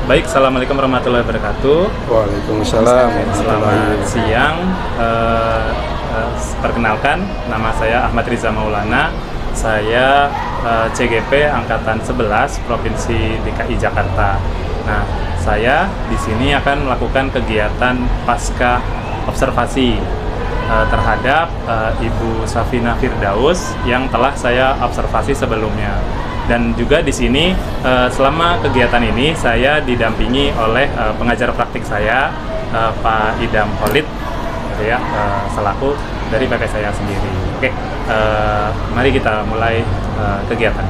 Baik, Assalamualaikum warahmatullahi wabarakatuh. Waalaikumsalam. Selamat siang. Perkenalkan, nama saya Ahmad Riza Maulana. Saya CGP Angkatan 11 Provinsi DKI Jakarta. Nah, saya di sini akan melakukan kegiatan pasca observasi terhadap Ibu Safina Firdaus yang telah saya observasi sebelumnya. Dan juga di sini selama kegiatan ini saya didampingi oleh pengajar praktik saya, Pak Idam Khalid, gitu ya, selaku dari kakak saya sendiri. Oke, mari kita mulai kegiatan.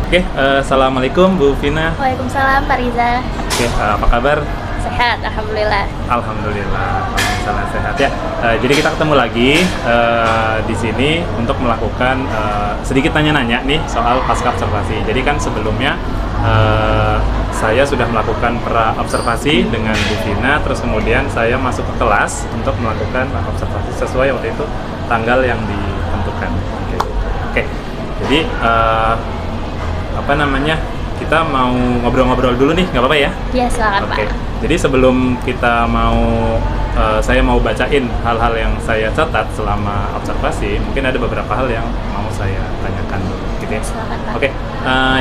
Oke, assalamualaikum Bu Vina. Waalaikumsalam Pak Riza. Oke, apa kabar? Sehat, alhamdulillah. Alhamdulillah, alhamdulillah sehat ya. Jadi kita ketemu lagi di sini untuk melakukan sedikit tanya-nanya nih soal pasca observasi. Jadi kan sebelumnya saya sudah melakukan pra-observasi dengan Bu Vina, terus kemudian saya masuk ke kelas untuk melakukan observasi sesuai waktu itu tanggal yang ditentukan. Oke. Jadi kita mau ngobrol-ngobrol dulu nih, nggak apa-apa ya? Iya, silakan Pak. Jadi sebelum kita saya mau bacain hal-hal yang saya catat selama observasi, mungkin ada beberapa hal yang mau saya tanyakan dulu, gitu ya. Silakan Pak. Oke,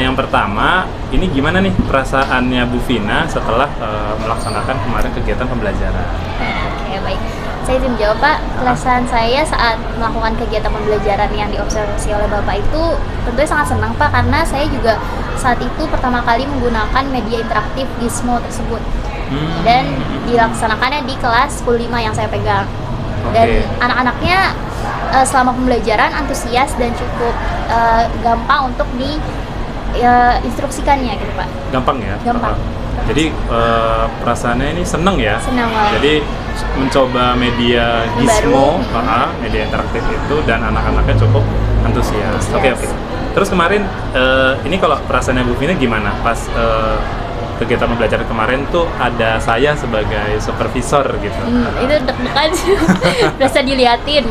yang pertama, ini gimana nih perasaannya Bu Vina setelah melaksanakan kemarin kegiatan pembelajaran? Oke, baik. Saya izin jawab Pak. Perasaan saya saat melakukan kegiatan pembelajaran yang diobservasi oleh Bapak itu tentunya sangat senang Pak, karena saya juga saat itu pertama kali menggunakan media interaktif Gizmo tersebut. Dan dilaksanakannya di kelas 10 5 yang saya pegang. Dan anak-anaknya selama pembelajaran antusias dan cukup gampang untuk instruksikannya gitu Pak. Gampang ya? Gampang. Jadi perasaannya ini seneng ya? Senang banget. Jadi mencoba media Gizmo, media interaktif itu, dan anak-anaknya cukup antusias. Oke. Terus kemarin, ini kalau perasaannya Bu Vina gimana? Pas kegiatan pembelajaran kemarin tuh ada saya sebagai supervisor gitu. Itu deg-degan sih, berasa diliatin.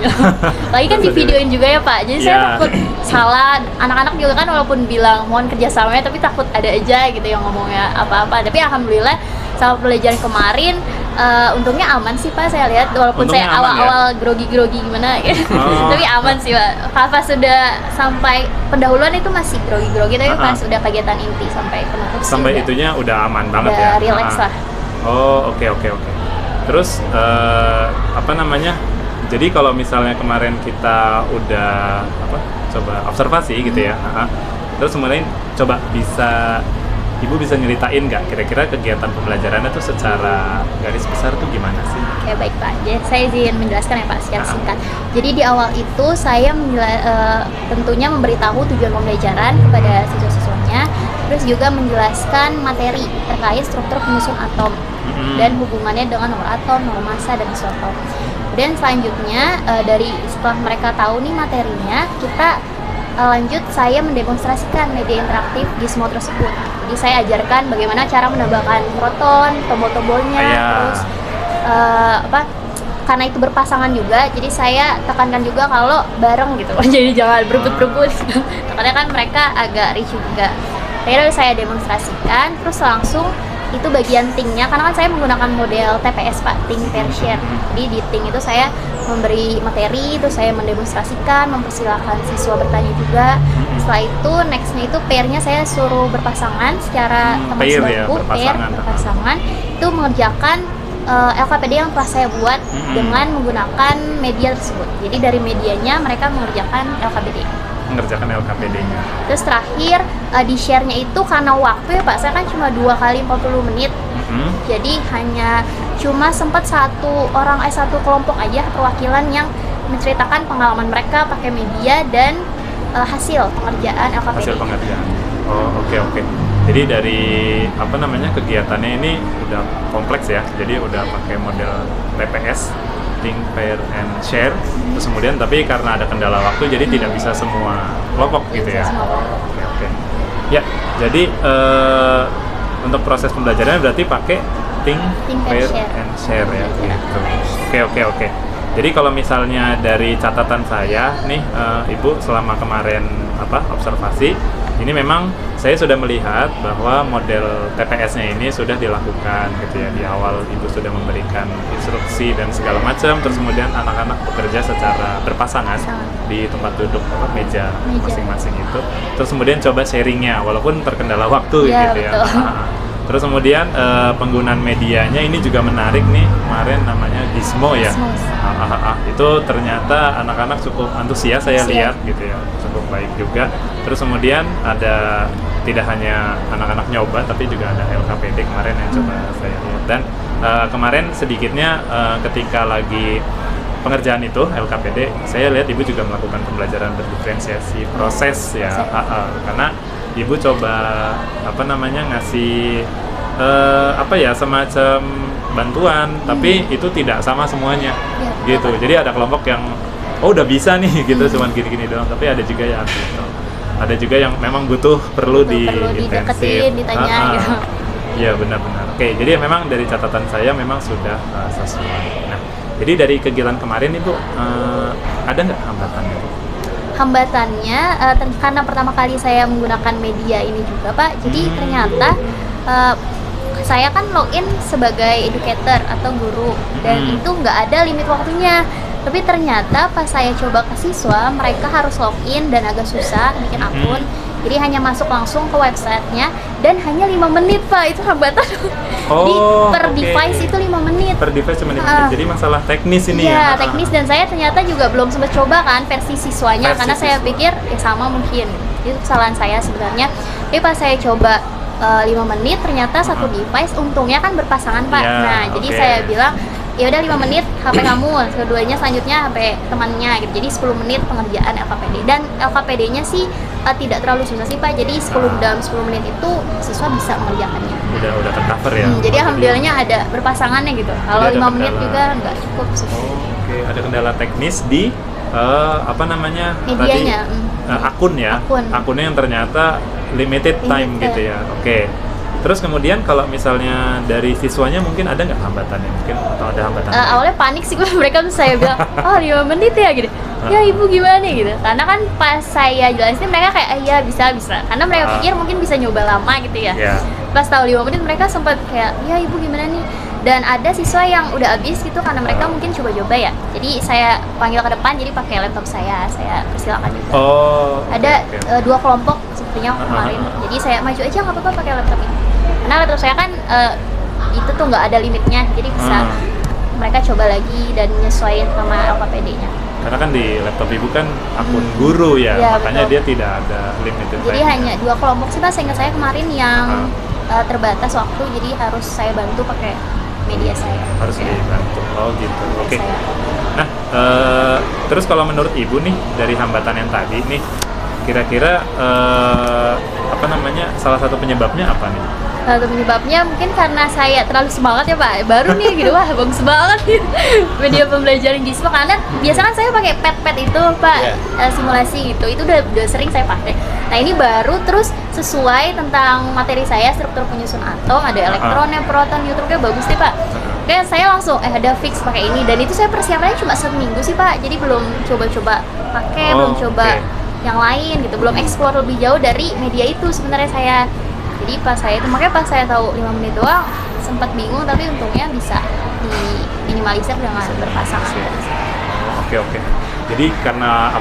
Lagi kan di videoin juga ya Pak, jadi saya takut salah. Anak-anak juga kan walaupun bilang mohon kerjasamanya, tapi takut ada aja gitu yang ngomongnya apa-apa. Tapi alhamdulillah sama pembelajaran kemarin, untungnya aman sih Pak, saya lihat. Walaupun Untungnya saya awal-awal grogi-grogi gimana gitu. Tapi aman sih Pak. Pas sudah sampai pendahuluan itu masih grogi-grogi, tapi pas sudah kegiatan inti sampai penutup sampai sih itunya udah aman banget udah ya. Relax lah. Oh, oke. Terus jadi kalau misalnya kemarin kita udah coba observasi gitu ya. Terus kemudian coba Ibu bisa nyeritain nggak kira-kira kegiatan pembelajarannya tuh secara garis besar tuh gimana sih? Oke, baik Pak. Jadi saya izin menjelaskan ya Pak secara singkat. Jadi di awal itu saya tentunya memberitahu tujuan pembelajaran kepada siswa-siswanya, terus juga menjelaskan materi terkait struktur penyusun atom dan hubungannya dengan nomor atom, nomor massa, dan isotom. Kemudian selanjutnya setelah mereka tahu nih materinya, kita lanjut saya mendemonstrasikan media interaktif Gizmo tersebut. Jadi saya ajarkan bagaimana cara menambahkan proton, tombol-tombolnya, terus karena itu berpasangan juga, jadi saya tekankan juga kalau bareng gitu. Jadi jangan berebut-berebut. Karena kan mereka agak ricuh juga. Akhirnya saya demonstrasikan, terus langsung itu bagian ting-nya, karena kan saya menggunakan model TPS Pak, ting pair share. Jadi di ting itu saya memberi materi, terus saya mendemonstrasikan, mempersilahkan siswa bertanya juga. Setelah itu nextnya itu pairnya saya suruh berpasangan secara teman sebangku, berpasangan itu mengerjakan LKPD yang telah saya buat dengan menggunakan media tersebut. Jadi dari medianya mereka mengerjakan LKPD-nya. Terus terakhir di share-nya itu karena waktu ya Pak, saya kan cuma 2 kali 40 menit. Jadi hanya cuma sempat satu kelompok aja perwakilan yang menceritakan pengalaman mereka pakai media dan hasil pengerjaan LKPD. Hasil pengerjaan. Oh, oke. Jadi dari kegiatannya ini udah kompleks ya. Jadi udah pakai model TPS, think, pair, and share. Terus kemudian tapi karena ada kendala waktu, jadi tidak bisa semua kelompok gitu ya. Oke. Ya, jadi untuk proses pembelajarannya berarti pakai think, pair, and share ya. Gitu. Oke. Jadi kalau misalnya dari catatan saya nih, Ibu selama kemarin observasi ini memang saya sudah melihat bahwa model TPS-nya ini sudah dilakukan gitu ya. Di awal ibu sudah memberikan instruksi dan segala macam, terus kemudian anak-anak bekerja secara berpasangan di tempat duduk meja masing-masing itu. Terus kemudian coba sharingnya, walaupun terkendala waktu Ya, gitu ya. betul. Terus kemudian penggunaan medianya ini juga menarik nih, kemarin namanya Gizmo ya. Gizmo. Itu ternyata anak-anak cukup antusias saya lihat gitu ya, cukup baik juga. Terus kemudian ada tidak hanya anak-anak nyoba, tapi juga ada LKPD kemarin yang coba saya lihat. Dan kemarin sedikitnya ketika lagi pengerjaan itu LKPD, saya lihat ibu juga melakukan pembelajaran berdiferensiasi proses ya, karena ibu coba ngasih semacam bantuan, tapi itu tidak sama semuanya gitu. Jadi ada kelompok yang udah bisa nih gitu, cuman gini-gini doang, tapi ada juga yang gitu. Ada juga yang memang perlu dideketin, ditanya gitu. Iya benar-benar. Oke, jadi memang dari catatan saya memang sudah sesuai. Nah, jadi dari kegiatan kemarin Ibu ada nggak hambatannya? Hambatannya karena pertama kali saya menggunakan media ini juga Pak, jadi ternyata saya kan login sebagai educator atau guru dan itu nggak ada limit waktunya. Tapi ternyata pas saya coba ke siswa, mereka harus login dan agak susah bikin akun. Jadi hanya masuk langsung ke websitenya dan hanya 5 menit Pak, itu hambatan. Jadi per device itu 5 menit. Per device cuma 5 menit. Jadi masalah teknis ini ya. Iya, teknis, dan saya ternyata juga belum sempat coba kan versi siswanya karena saya pikir sama mungkin. Itu kesalahan saya sebenarnya. Tapi pas saya coba 5 menit ternyata satu device, untungnya kan berpasangan Pak. Jadi saya bilang ya udah 5 menit HP kamu, keduanya selanjutnya HP temannya gitu. Jadi 10 menit pengerjaan LKPD, dan LKPD-nya sih tidak terlalu susah sih Pak. Jadi dalam 10 menit itu siswa bisa mengerjakannya. Udah tercover ya. Jadi alhamdulillahnya ada berpasangannya gitu. Kalau 5 menit juga nggak cukup sih. Ada kendala teknis di medianya. Akun ya. Akunnya yang ternyata limited time gitu ya. Terus kemudian kalau misalnya dari siswanya mungkin ada nggak hambatannya? Mungkin atau ada hambatan? Awalnya panik sih mereka tuh, saya bilang 5 menit ya gitu. Ya ibu gimana gitu. Karena kan pas saya jelasin mereka kayak iya bisa. Karena mereka pikir mungkin bisa nyoba lama gitu ya. Pas tahu 5 menit mereka sempat kayak ya ibu gimana nih. Dan ada siswa yang udah habis gitu karena mereka mungkin coba-coba ya. Jadi saya panggil ke depan, jadi pakai laptop saya persilakan juga. Ada 2 kelompok sepertinya kemarin. Jadi saya maju aja nggak apa-apa pakai laptop ini. Karena laptop saya kan itu tuh nggak ada limitnya, jadi bisa mereka coba lagi dan nyesuaiin sama LKPD-nya. Karena kan di laptop ibu kan akun guru ya, makanya betul. Dia tidak ada limited. Jadi hanya 2 kelompok sih Pak, seingat saya kemarin yang terbatas waktu, jadi harus saya bantu pakai media saya. Harus dibantu. Gitu. Oke. Nah, terus kalau menurut ibu nih dari hambatan yang tadi nih, kira-kira salah satu penyebabnya apa nih? Salah satu penyebabnya mungkin karena saya terlalu semangat ya Pak, baru nih gitu, wah bagus banget gitu media pembelajaran Gizmo. Karena biasa kan saya pakai pad itu Pak, simulasi gitu, itu udah sering saya pakai. Nah ini baru, terus sesuai tentang materi saya, struktur penyusun atom, ada elektronnya, proton, neutronnya, bagus deh Pak. Kayak saya langsung ada fix pakai ini, dan itu saya persiapannya cuma 1 minggu sih Pak, jadi belum coba-coba pakai, belum coba yang lain gitu, belum explore lebih jauh dari media itu sebenarnya saya. Jadi pas saya itu, makanya pas saya tahu 5 menit doang sempat bingung, tapi untungnya bisa diminimalisir dengan berpasangan. Oke. Jadi karena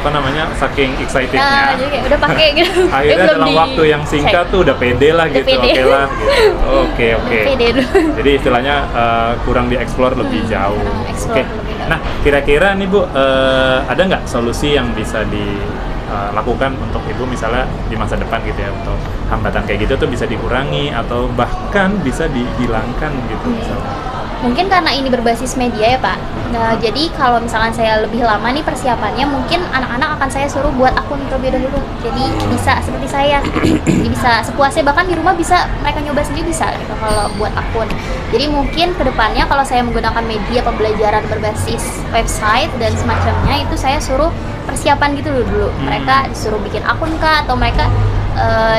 saking excitednya, jadi kayak udah pakai gitu. Akhirnya dalam waktu yang singkat tuh udah pede lah gitu. Oke. Pede dulu. Jadi istilahnya kurang dieksplor lebih jauh. Nah, kira-kira nih Bu, ada nggak solusi yang bisa dilakukan untuk Ibu misalnya di masa depan gitu ya, untuk hambatan kayak gitu tuh bisa dikurangi atau bahkan bisa dihilangkan gitu misalnya? Mungkin karena ini berbasis media ya Pak. Nah, jadi kalau misalkan saya lebih lama nih persiapannya, mungkin anak-anak akan saya suruh buat akun terlebih dahulu. Jadi bisa seperti saya, jadi bisa sepuasnya, bahkan di rumah bisa mereka nyoba sendiri bisa gitu kalau buat akun. Jadi mungkin kedepannya kalau saya menggunakan media pembelajaran berbasis website dan semacamnya, itu saya suruh persiapan gitu dulu. Mereka disuruh bikin akun kah, atau mereka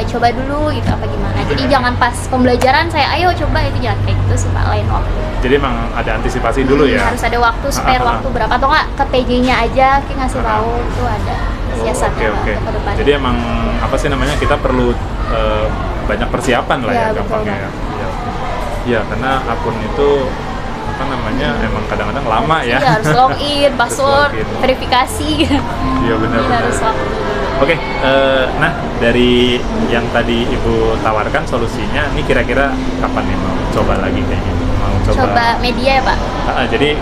coba dulu gitu apa gimana. Jadi jangan pas pembelajaran saya ayo coba, itu jangan kayak gitu sih Pak, lain waktu. Jadi emang ada antisipasi dulu ya? Harus ada waktu, spare waktu berapa, atau nggak ke PJ-nya aja kayak ngasih tahu itu ada. siasatnya Oke. ke depan. Jadi emang apa sih namanya, kita perlu banyak persiapan lah Iya, ya betul gampangnya ya. banget. Ya, karena akun itu apa namanya emang kadang-kadang lama ya. Iya, harus login, password, login. verifikasi. Iya benar. Jadi harus waktu dulu. Oke, nah dari yang tadi Ibu tawarkan solusinya, ini kira-kira kapan nih mau coba lagi kayak gitu? Mau Coba media ya Pak. Jadi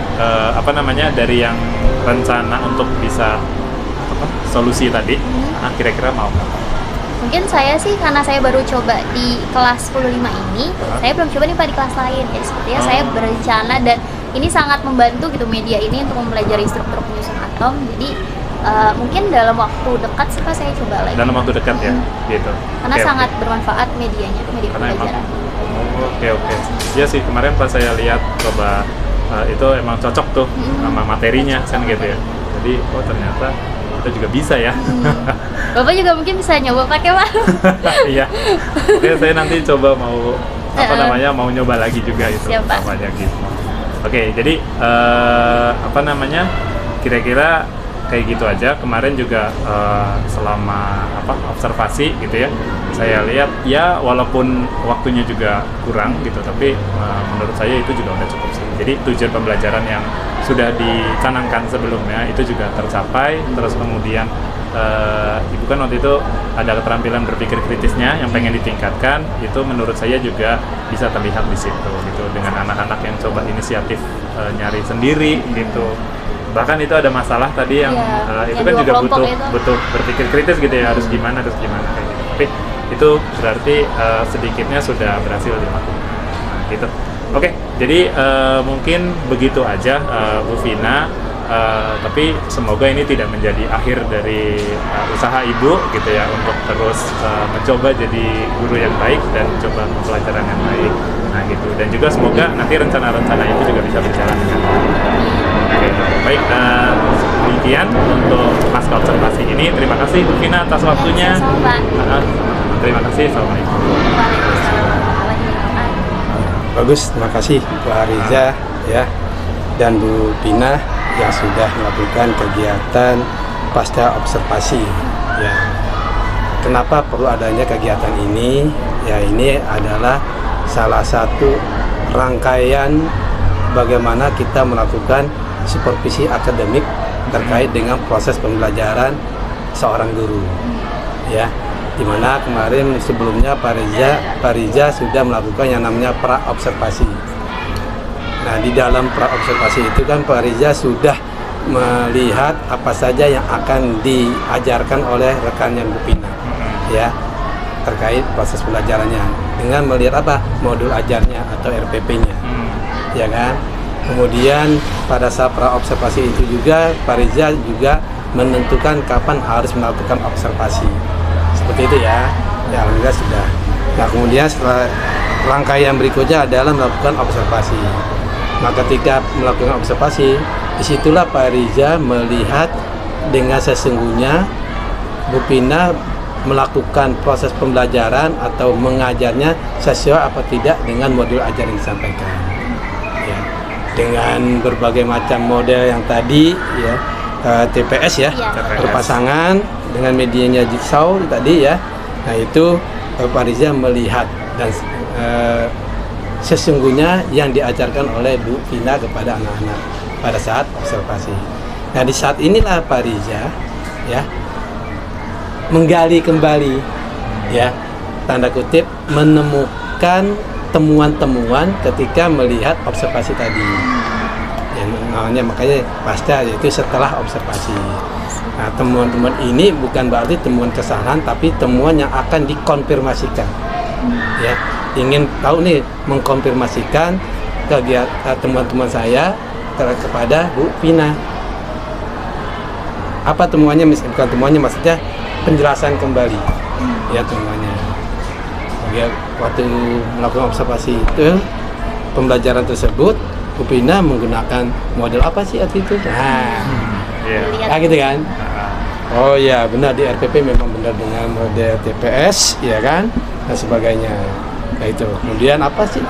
apa namanya, dari yang rencana untuk bisa solusi tadi, kira-kira mau nggak? Mungkin saya sih karena saya baru coba di kelas 15 ini, saya belum coba nih Pak di kelas lain. Jadi sepertinya saya berencana dan ini sangat membantu gitu media ini untuk mempelajari struktur penyusun atom. Jadi mungkin dalam waktu dekat sih Pak saya coba lagi. Dalam waktu dekat ya, gitu. Karena Oke, sangat oke. bermanfaat medianya, media Karena emang pembelajaran. Oke. Ya sih, kemarin pas saya lihat coba itu emang cocok tuh sama materinya kan gitu ya. Jadi ternyata kita juga bisa ya. Bapak juga mungkin bisa nyoba pakai Pak. Iya. Oke, saya nanti coba mau apa namanya, mau nyoba lagi juga itu Siap, Pak. namanya gitu. Oke, jadi apa namanya, kira-kira kayak gitu aja. Kemarin juga selama observasi gitu ya, saya lihat ya walaupun waktunya juga kurang gitu, tapi menurut saya itu juga udah cukup sih. Jadi tujuan pembelajaran yang sudah dicanangkan sebelumnya itu juga tercapai. Terus kemudian Ibu kan waktu itu ada keterampilan berpikir kritisnya yang pengen ditingkatkan, itu menurut saya juga bisa terlihat di situ gitu, dengan anak-anak yang coba inisiatif nyari sendiri gitu. Bahkan itu ada masalah tadi yang itu yang kan dua juga kelompok butuh berpikir kritis gitu ya, harus gimana kayak gitu. Tapi itu berarti sedikitnya sudah berhasil dilakukan. Nah, gitu. Oke, jadi mungkin begitu aja Bu Vina. Tapi semoga ini tidak menjadi akhir dari usaha Ibu gitu ya, untuk terus mencoba jadi guru yang baik dan coba pelajaran yang baik. Nah gitu, dan juga semoga nanti rencana-rencana itu juga bisa berjalan dengan baik. Oke, baik, demikian untuk pasca observasi ini. Terima kasih Bu Vina atas waktunya. Sama-sama, Pak. Terima kasih. Assalamualaikum. Waalaikumsalam warahmatullahi wabarakatuh. Bagus, terima kasih Bu Ariza ya dan Bu Pina yang sudah melakukan kegiatan pasca observasi ya. Kenapa perlu adanya kegiatan ini? Ya, ini adalah salah satu rangkaian bagaimana kita melakukan supervisi akademik terkait dengan proses pembelajaran seorang guru ya. Dimana kemarin sebelumnya Pak Riza sudah melakukan yang namanya pra-observasi. Nah, di dalam pra-observasi itu kan Pak Riza sudah melihat apa saja yang akan diajarkan oleh rekannya Bu Pina ya, terkait proses pembelajarannya dengan melihat apa? Modul ajarnya atau RPP-nya. Ya kan? Kemudian pada saat pra-observasi itu juga Pak Riza juga menentukan kapan harus melakukan observasi. Seperti itu ya. Ya, alhamdulillah sudah. Nah, kemudian setelah rangkaian berikutnya adalah melakukan observasi. Nah, ketika melakukan observasi, disitulah Pak Riza melihat dengan sesungguhnya Bu Pina melakukan proses pembelajaran atau mengajarnya sesuai apa tidak dengan modul ajar yang disampaikan. Ya, dengan berbagai macam model yang tadi ya, TPS ya, Iya. berpasangan dengan medianya jigsaw tadi ya. Nah, itu Pak Riza melihat dan sesungguhnya yang diajarkan oleh Bu Pina kepada anak-anak pada saat observasi. Nah, di saat inilah Pak Riza ya menggali kembali ya, tanda kutip, menemukan temuan-temuan ketika melihat observasi tadi. Yang namanya makanya pasca, yaitu setelah observasi. Nah, temuan-temuan ini bukan berarti temuan kesalahan, tapi temuan yang akan dikonfirmasikan. Ya, ingin tahu nih, mengkonfirmasikan kegiatan temuan-temuan saya kepada Bu Pina. Apa temuannya? Bukan temuannya, maksudnya penjelasan kembali. Ya, temuannya. Ya, waktu melakukan observasi itu, pembelajaran tersebut, Bu Pina menggunakan model apa sih waktu itu? Nah, Lihat. gitu kan? Oh ya, benar, di RPP memang benar dengan model TPS, ya kan, dan sebagainya. Nah, itu. Kemudian apa sih?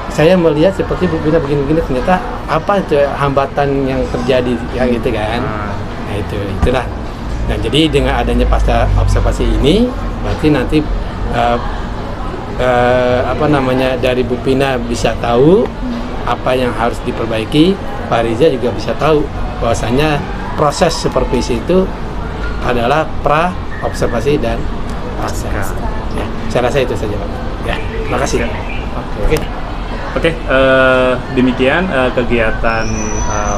Saya melihat seperti Bu Pina begini-begini, ternyata apa itu hambatan yang terjadi, ya gitu kan? Nah itulah. Nah jadi dengan adanya pasca observasi ini, berarti nanti dari Bu Pina bisa tahu apa yang harus diperbaiki, Pak Riza juga bisa tahu bahwasanya proses supervisi itu adalah pra, observasi, dan pasca. Ya, saya rasa itu saja, Pak. Ya, terima kasih. Oke, demikian kegiatan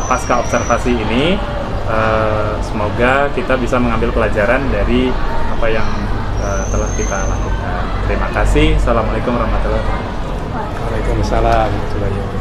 pasca observasi ini. Semoga kita bisa mengambil pelajaran dari apa yang telah kita lakukan. Terima kasih. Assalamualaikum warahmatullahi wabarakatuh. Waalaikumsalam warahmatullahi wabarakatuh.